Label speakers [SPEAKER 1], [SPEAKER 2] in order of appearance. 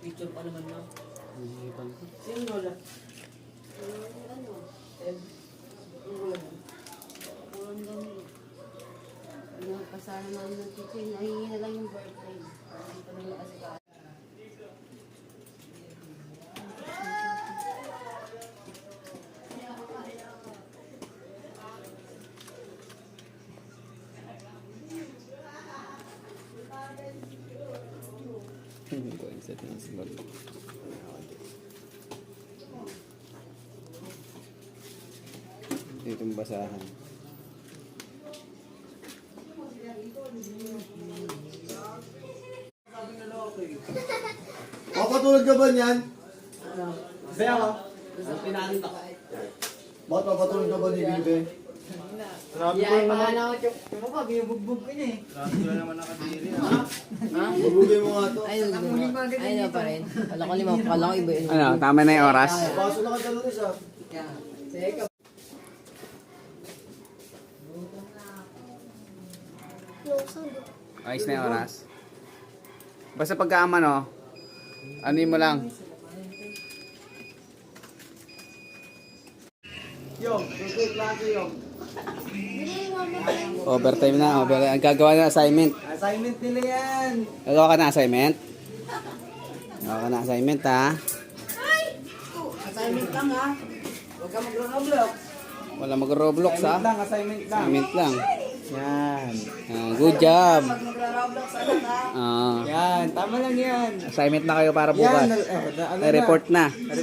[SPEAKER 1] Picture pa naman na. Sino Lola? Ano? Ulan daw. Kasama namin ng teacher. Nahingi na lang yung birthday. Hindi pa nila kasi ka.
[SPEAKER 2] Ito yung set ng slot. Dito yung basahan.
[SPEAKER 3] Papatulog ka ba niyan?
[SPEAKER 1] Be ako. Pinalit ako.
[SPEAKER 3] Bakit papatulog ka ba ni Bibe?
[SPEAKER 1] Yan, pangalawat yung mukha. Binubugbog ko niya eh.
[SPEAKER 3] Bubugay mo nga to.
[SPEAKER 4] Ay, na pa rin. Kala ko lima, kala ko iba yun.
[SPEAKER 2] Ano, tama na yung oras?
[SPEAKER 3] Baso na ka dalunis ah.
[SPEAKER 2] Ayos na yung oras. Basta pagkaaman, no? Ano mo lang?
[SPEAKER 3] Yung, okay, klase yung.
[SPEAKER 2] Overtime na. Ang gagawa na assignment.
[SPEAKER 3] Assignment nila yan.
[SPEAKER 2] Gagawa ka na assignment? Gagawa ka na assignment, ha?
[SPEAKER 1] Assignment lang ha. Huwag ka mag-roblox.
[SPEAKER 2] Wala mag-roblox, ha?
[SPEAKER 3] Assignment lang.
[SPEAKER 2] Assignment lang.
[SPEAKER 3] Yan.
[SPEAKER 2] Good job.
[SPEAKER 1] Mag-roblox agad ha.
[SPEAKER 2] Ah,
[SPEAKER 3] Yan, tama lang yan.
[SPEAKER 2] assignment na kayo para bukas.
[SPEAKER 3] Yan, ano
[SPEAKER 2] May report na.